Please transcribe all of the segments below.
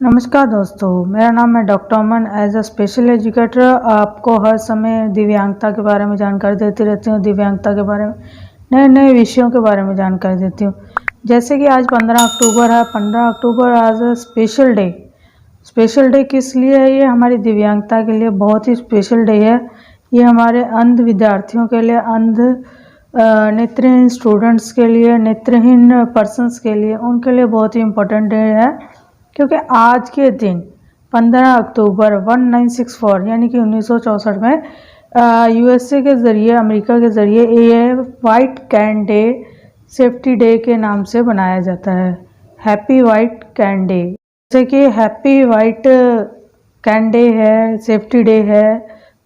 नमस्कार दोस्तों, मेरा नाम है doctor Aman. As a special educator आपको हर समय दिव्यांगता के बारे में जानकारी देती रहती हूँ। दिव्यांगता के बारे में नए नए विषयों के बारे में जानकारी देती हूँ। जैसे कि आज 15 अक्टूबर है। 15 अक्टूबर आज a special day. Special day किस लिए है? ये हमारी दिव्यांगता के लिए बहुत ही स्पेशल डे है। ये हमारे अंध विद्यार्थियों के लिए, अंध नेत्रहीन स्टूडेंट्स के लिए, नेत्रहीन पर्सनस के लिए, उनके लिए बहुत ही इम्पोर्टेंट डे है। क्योंकि आज के दिन 15 अक्टूबर 1964 यानी कि 1964 में यूएसए के ज़रिए, अमेरिका के ज़रिए ये white can day safety day के नाम से बनाया जाता है। Happy white can day. जैसे कि हैप्पी वाइट कैन डे है, सेफ्टी डे है,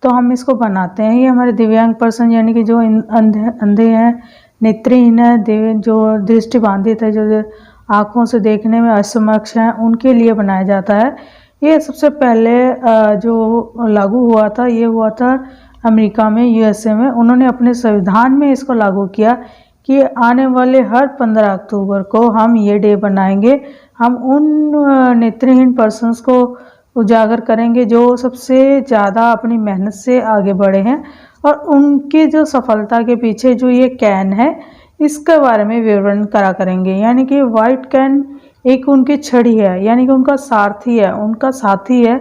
तो हम इसको बनाते हैं। ये हमारे दिव्यांग पर्सन यानी कि जो अंधे हैं, नेत्रहीन है, जो दृष्टि बाधित है, जो आँखों से देखने में असमक्ष हैं, उनके लिए बनाया जाता है। ये सबसे पहले जो लागू हुआ था, ये हुआ था अमेरिका में, यूएसए में। उन्होंने अपने संविधान में इसको लागू किया कि आने वाले हर 15 अक्टूबर को हम ये डे बनाएंगे। हम उन नेत्रहीन पर्सन्स को उजागर करेंगे जो सबसे ज़्यादा अपनी मेहनत से आगे बढ़े हैं, और उनकी जो सफलता के पीछे जो ये कैन है, इसके बारे में विवरण करा करेंगे। यानी कि वाइट कैन एक उनकी छड़ी है, यानी कि उनका सारथी है, उनका साथी है,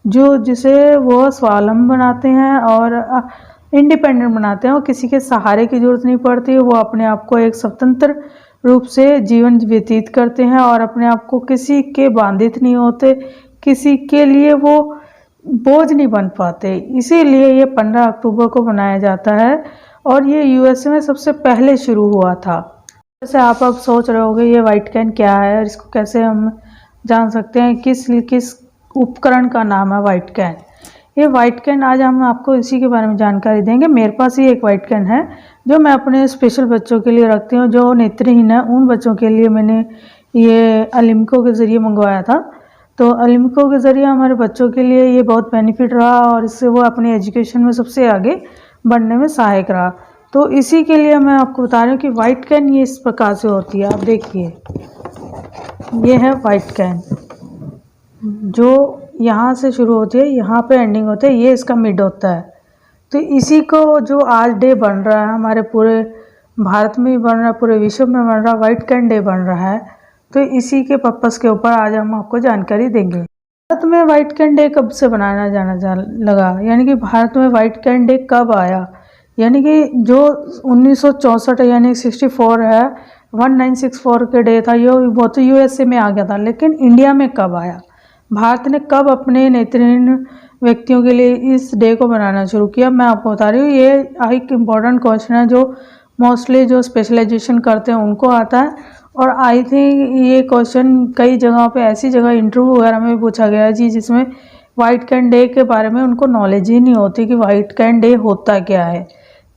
जो जिसे वो स्वावलंबन बनाते हैं और इंडिपेंडेंट बनाते हैं, और किसी के सहारे की जरूरत नहीं पड़ती। वो अपने आप को एक स्वतंत्र रूप से जीवन व्यतीत करते हैं और अपने आप को किसी के बांधित नहीं होते, किसी के लिए वो बोझ नहीं बन पाते। इसीलिए ये 15 अक्टूबर को मनाया जाता है, और ये यूएसए में सबसे पहले शुरू हुआ था। जैसे आप अब सोच रहे होंगे ये वाइट कैन क्या है और इसको कैसे हम जान सकते हैं, किस किस उपकरण का नाम है वाइट कैन। ये वाइट कैन आज हम आपको इसी के बारे में जानकारी देंगे। मेरे पास ही एक वाइट कैन है जो मैं अपने स्पेशल बच्चों के लिए रखती हूँ, जो नेत्रहीन है। उन बच्चों के लिए मैंने ये अलिम्को के ज़रिए मंगवाया था। तो अलिम्को के ज़रिए हमारे बच्चों के लिए ये बहुत बेनिफिट रहा, और इससे वो अपनी एजुकेशन में सबसे आगे बढ़ने में सहायक रहा। तो इसी के लिए मैं आपको बता रही हूँ कि वाइट कैन ये इस प्रकार से होती है। आप देखिए, ये है वाइट कैन, जो यहाँ से शुरू होती है, यहाँ पे एंडिंग होती है, ये इसका मिड होता है। तो इसी को जो आज डे बन रहा है, हमारे पूरे भारत में भी बन रहा है, पूरे विश्व में बन रहा है, वाइट कैन डे बन रहा है। तो इसी के पर्पस के ऊपर आज हम आपको जानकारी देंगे। भारत में वाइट कैन डे कब से बनाया जाना लगा, यानी कि भारत में वाइट कैन डे कब आया, यानी कि जो 1964 यानी 64 है, 1964 के डे था ये, वो तो यूएसए में आ गया था। लेकिन इंडिया में कब आया, भारत ने कब अपने नेत्रहीन व्यक्तियों के लिए इस डे को बनाना शुरू किया, मैं आपको बता रही हूँ। ये एक इम्पॉर्टेंट क्वेश्चन है जो मोस्टली जो स्पेशलाइजेशन करते हैं उनको आता है, और आई थिंक ये क्वेश्चन कई जगहों पे, ऐसी जगह इंटरव्यू वगैरह में पूछा गया है जी, जिसमें वाइट कैन डे के बारे में उनको नॉलेज ही नहीं होती कि वाइट कैन डे होता क्या है।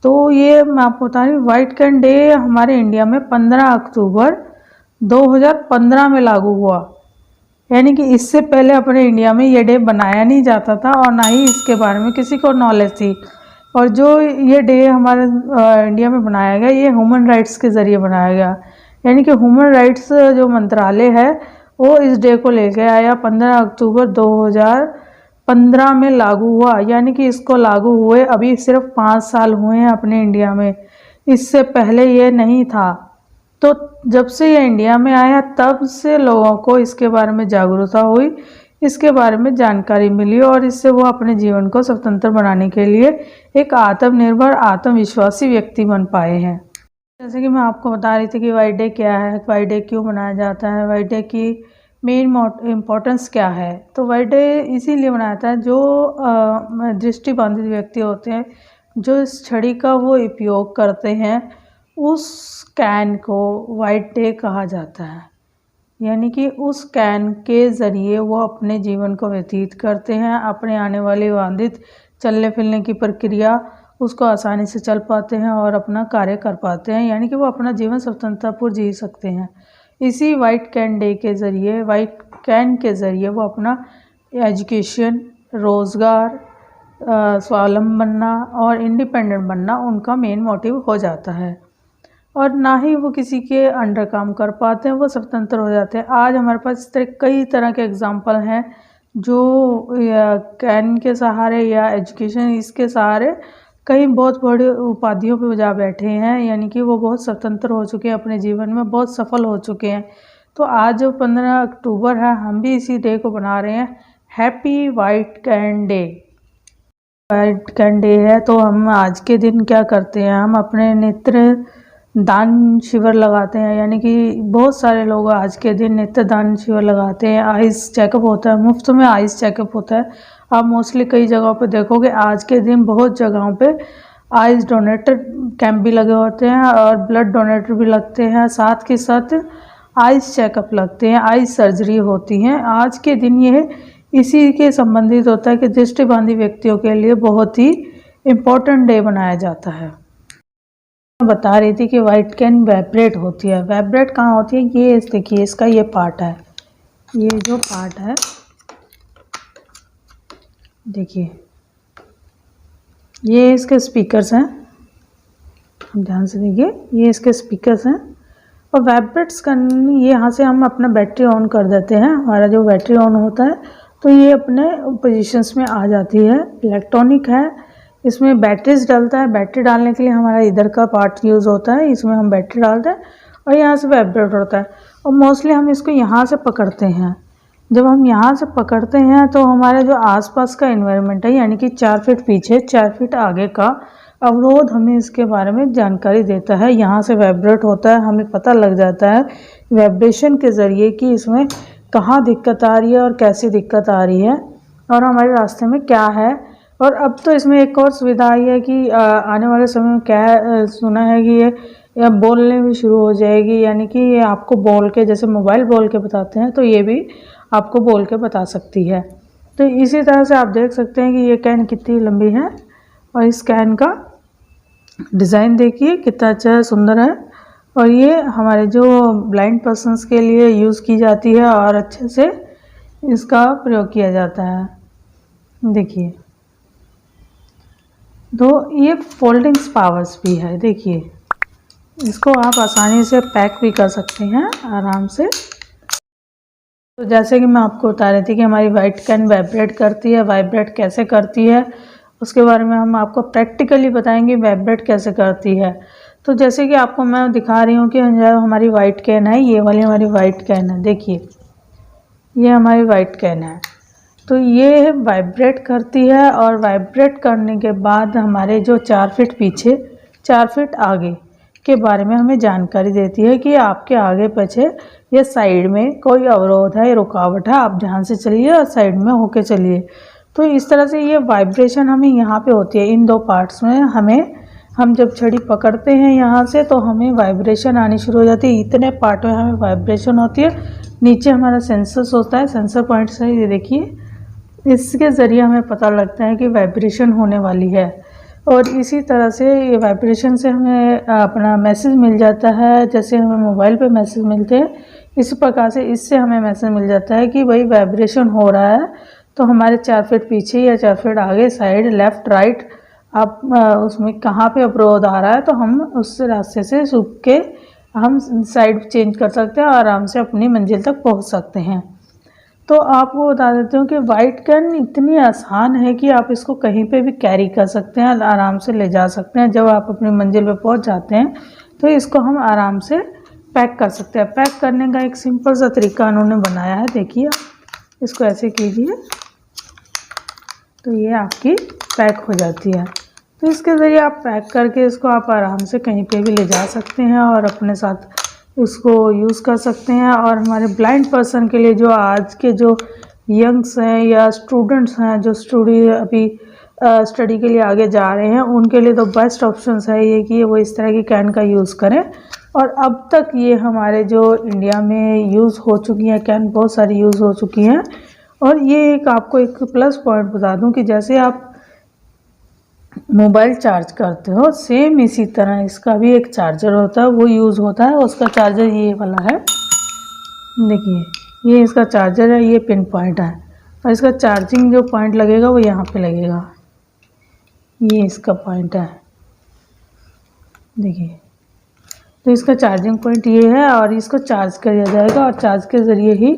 तो ये मैं आपको बता रही हूँ, वाइट कैन डे हमारे इंडिया में 15 अक्टूबर 2015 में लागू हुआ। यानी कि इससे पहले अपने इंडिया में ये डे बनाया नहीं जाता था, और ना ही इसके बारे में किसी को नॉलेज थी। और जो ये डे हमारे इंडिया में बनाया गया, ये ह्यूमन राइट्स के ज़रिए बनाया गया। यानी कि ह्यूमन राइट्स जो मंत्रालय है, वो इस डे को लेके आया। 15 अक्टूबर 2015 में लागू हुआ, यानी कि इसको लागू हुए अभी सिर्फ 5 साल हुए हैं अपने इंडिया में। इससे पहले ये नहीं था। तो जब से ये इंडिया में आया, तब से लोगों को इसके बारे में जागरूकता हुई, इसके बारे में जानकारी मिली, और इससे वो अपने जीवन को स्वतंत्र बनाने के लिए एक आत्मनिर्भर, आत्मविश्वासी व्यक्ति बन पाए हैं। जैसे कि मैं आपको बता रही थी कि वाइट डे क्या है, वाइट डे क्यों मनाया जाता है, वाइट डे की मेन इम्पोर्टेंस क्या है। तो वाइट डे इसीलिए मनाया जाता है, जो दृष्टिबाधित व्यक्ति होते हैं, जो इस छड़ी का वो उपयोग करते हैं, उस कैन को वाइट डे कहा जाता है। यानी कि उस कैन के ज़रिए वो अपने जीवन को व्यतीत करते हैं, अपने आने वाली बाधित चलने फिरने की प्रक्रिया, उसको आसानी से चल पाते हैं और अपना कार्य कर पाते हैं। यानी कि वो अपना जीवन स्वतंत्रतापूर्व जी सकते हैं। इसी वाइट कैन डे के ज़रिए, वाइट कैन के ज़रिए वो अपना एजुकेशन, रोज़गार, स्वावलंबन बनना और इंडिपेंडेंट बनना उनका मेन मोटिव हो जाता है। और ना ही वो किसी के अंडर काम कर पाते हैं, वो स्वतंत्र हो जाते हैं। आज हमारे पास इस तरह कई तरह के एग्जाम्पल हैं जो कैन के सहारे या एजुकेशन इसके सहारे कई बहुत बड़े उपाधियों पे जा बैठे हैं, यानी कि वो बहुत स्वतंत्र हो चुके हैं, अपने जीवन में बहुत सफल हो चुके हैं। तो आज जो 15 अक्टूबर है, हम भी इसी डे को बना रहे हैं, happy white can day. White can day है तो हम आज के दिन क्या करते हैं, हम अपने नेत्र दान शिविर लगाते हैं, यानी कि बहुत सारे लोग आज के दिन नेत्र दान शिविर लगाते हैं। आइस चेकअप होता है, मुफ्त में आइस चेकअप होता है। आप मोस्टली कई जगहों पे देखोगे आज के दिन बहुत जगहों पे आइस डोनेटर कैंप भी लगे होते हैं और ब्लड डोनेटर भी लगते हैं, साथ के साथ आइस चेकअप लगते हैं, आइस सर्जरी होती हैं। आज के दिन ये इसी के संबंधित होता है कि दृष्टिबांधी व्यक्तियों के लिए बहुत ही इम्पोर्टेंट डे बनाया जाता है। मैं बता रही थी कि वाइट कैन वाइब्रेट होती है। वाइब्रेट कहाँ होती है, ये देखिए इसका ये पार्ट है, ये जो पार्ट है देखिए, ये इसके स्पीकर्स हैं, ध्यान से देखिए, ये इसके स्पीकर्स हैं। और वाइब्रेट्स करनी, ये यहाँ से हम अपना बैटरी ऑन कर देते हैं, हमारा जो बैटरी ऑन होता है तो ये अपने पोजीशंस में आ जाती है। इलेक्ट्रॉनिक है, इसमें बैटरीज डालता है, बैटरी डालने के लिए हमारा इधर का पार्ट यूज़ होता है, इसमें हम बैटरी डालते हैं और यहाँ से वाइब्रेट होता है। और मोस्टली हम इसको यहाँ से पकड़ते हैं। जब हम यहाँ से पकड़ते हैं तो हमारे जो आसपास का एनवायरनमेंट है, यानी कि 4 फीट पीछे 4 फीट आगे का अवरोध हमें इसके बारे में जानकारी देता है। यहाँ से वाइब्रेट होता है, हमें पता लग जाता है वाइब्रेशन के ज़रिए कि इसमें कहाँ दिक्कत आ रही है और कैसी दिक्कत आ रही है और हमारे रास्ते में क्या है। और अब तो इसमें एक और सुविधा आई है कि आने वाले समय में क्या है, सुना है कि ये बोलने भी शुरू हो जाएगी, यानी कि ये आपको बोल के, जैसे मोबाइल बोल के बताते हैं तो ये भी आपको बोल के बता सकती है। तो इसी तरह से आप देख सकते हैं कि ये कैन कितनी लंबी है और इस कैन का डिज़ाइन देखिए कितना अच्छा है, सुंदर है। और ये हमारे जो ब्लाइंड पर्सन्स के लिए यूज़ की जाती है और अच्छे से इसका प्रयोग किया जाता है। देखिए, तो ये फोल्डिंग पावर्स भी है, देखिए इसको आप आसानी से पैक भी कर सकते हैं आराम से। तो जैसे कि मैं आपको बता रही थी कि हमारी वाइट कैन वाइब्रेट करती है, वाइब्रेट कैसे करती है उसके बारे में हम आपको प्रैक्टिकली बताएंगे वाइब्रेट कैसे करती है। तो जैसे कि आपको मैं दिखा रही हूँ कि हमारी वाइट कैन है, ये वाली हमारी वाइट कैन है, देखिए ये हमारी वाइट कैन है। तो ये वाइब्रेट करती है और वाइब्रेट करने के बाद हमारे जो 4 फीट पीछे 4 फीट आगे के बारे में हमें जानकारी देती है कि आपके आगे पीछे या साइड में कोई अवरोध है, रुकावट है, आप ध्यान से चलिए और साइड में होके चलिए। तो इस तरह से ये वाइब्रेशन हमें यहाँ पे होती है, इन 2 पार्ट्स में हम जब छड़ी पकड़ते हैं यहाँ से तो हमें वाइब्रेशन आनी शुरू हो जाती है। इतने पार्ट में हमें वाइब्रेशन होती है। नीचे हमारा सेंसर्स होता है, सेंसर पॉइंट्स है, ये देखिए, इसके ज़रिए हमें पता लगता है कि वाइब्रेशन होने वाली है। और इसी तरह से ये वाइब्रेशन से हमें अपना मैसेज मिल जाता है, जैसे हमें मोबाइल पे मैसेज मिलते हैं इस प्रकार से इससे हमें मैसेज मिल जाता है कि भाई वाइब्रेशन हो रहा है। तो हमारे 4 फीट पीछे या 4 फीट आगे, साइड, लेफ़्ट, राइट, आप उसमें कहाँ पे अवरोध आ रहा है तो हम उस रास्ते से सूख के हम साइड चेंज कर सकते हैं और आराम से अपनी मंजिल तक पहुँच सकते हैं। तो आपको बता देती हूँ कि वाइट कैन इतनी आसान है कि आप इसको कहीं पे भी कैरी कर सकते हैं, आराम से ले जा सकते हैं। जब आप अपनी मंजिल पे पहुँच जाते हैं तो इसको हम आराम से पैक कर सकते हैं। पैक करने का एक सिंपल सा तरीका उन्होंने बनाया है, देखिए, इसको ऐसे कीजिए तो ये आपकी पैक हो जाती है। तो इसके ज़रिए आप पैक करके इसको आप आराम से कहीं पे भी ले जा सकते हैं और अपने साथ इसको यूज़ कर सकते हैं। और हमारे ब्लाइंड पर्सन के लिए, जो आज के जो यंग्स हैं या स्टूडेंट्स हैं जो स्टडी के लिए आगे जा रहे हैं, उनके लिए तो बेस्ट ऑप्शंस है ये कि वो इस तरह की कैन का यूज़ करें। और अब तक ये हमारे जो इंडिया में यूज़ हो चुकी हैं कैन, बहुत सारी यूज़ हो चुकी हैं। और ये एक आपको एक प्लस पॉइंट बता दूं कि जैसे आप मोबाइल चार्ज करते हो, सेम इसी तरह इसका भी एक चार्जर होता है, वो यूज़ होता है। उसका चार्जर ये वाला है, देखिए ये इसका चार्जर है, ये पिन पॉइंट है और इसका चार्जिंग जो पॉइंट लगेगा वो यहाँ पे लगेगा, ये इसका पॉइंट है, देखिए। तो इसका चार्जिंग पॉइंट ये है और इसको चार्ज किया जाएगा और चार्ज के ज़रिए ही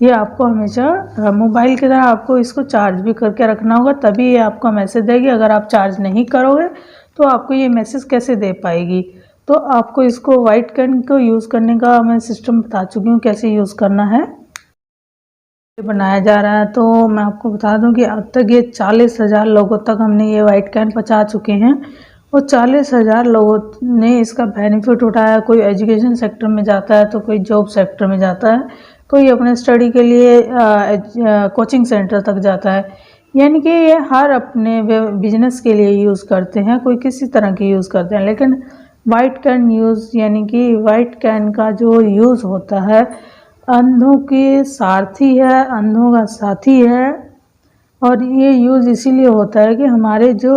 ये आपको हमेशा मोबाइल की तरह आपको इसको चार्ज भी करके रखना होगा, तभी ये आपको मैसेज देगी। अगर आप चार्ज नहीं करोगे तो आपको ये मैसेज कैसे दे पाएगी। तो आपको इसको वाइट कैन को यूज़ करने का मैं सिस्टम बता चुकी हूँ कैसे यूज़ करना है, बनाया जा रहा है। तो मैं आपको बता दूं कि अब तक ये 40,000 लोगों तक हमने ये वाइट कैन पहुँचा चुके हैं और 40,000 लोगों ने इसका बेनिफिट उठाया। कोई एजुकेशन सेक्टर में जाता है तो कोई जॉब सेक्टर में जाता है, कोई अपने स्टडी के लिए कोचिंग सेंटर तक जाता है। यानी कि ये हर अपने बिजनेस के लिए यूज़ करते हैं, कोई किसी तरह की यूज़ करते हैं। लेकिन वाइट कैन यूज़ यानी कि वाइट कैन का जो यूज़ होता है अंधों के सारथी है, अंधों का साथी है। और ये यूज़ इसीलिए होता है कि हमारे जो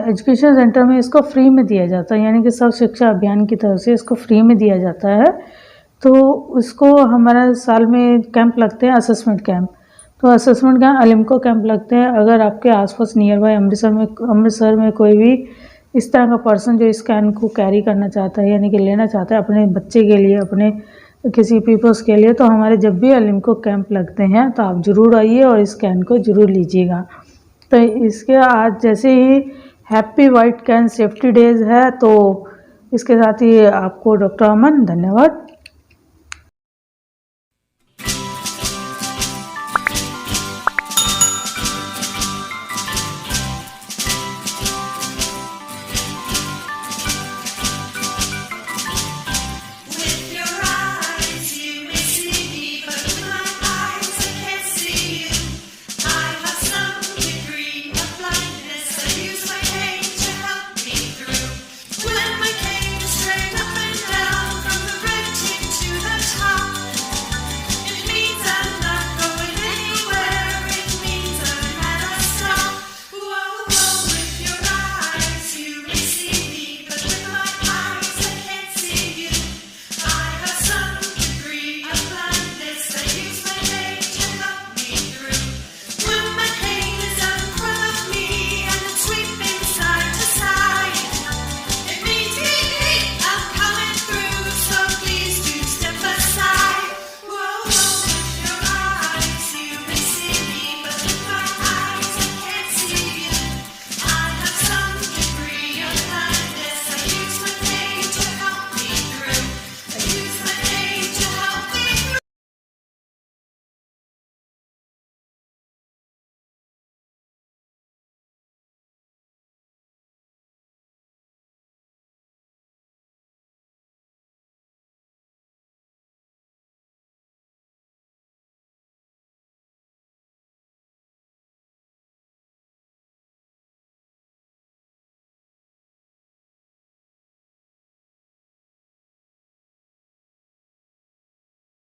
एजुकेशन सेंटर में इसको फ्री में दिया जाता है, यानी कि सर्व शिक्षा अभियान की तरफ से इसको फ्री में दिया जाता है। तो उसको हमारा साल में कैंप लगते हैं, असेसमेंट कैंप। तो असेसमेंट कैंप अलिम्को कैंप लगते हैं। अगर आपके आसपास नियर बाय अमृतसर में कोई भी इस तरह का पर्सन जो इस कैन को कैरी करना चाहता है, यानी कि लेना चाहता है अपने बच्चे के लिए, अपने किसी पीपल्स के लिए, तो हमारे जब भी अलिम्को कैंप लगते हैं तो आप ज़रूर आइए और इस कैन को ज़रूर लीजिएगा। तो इसके आज जैसे ही happy white cane safety days है, तो इसके साथ ही आपको डॉक्टर अमन धन्यवाद।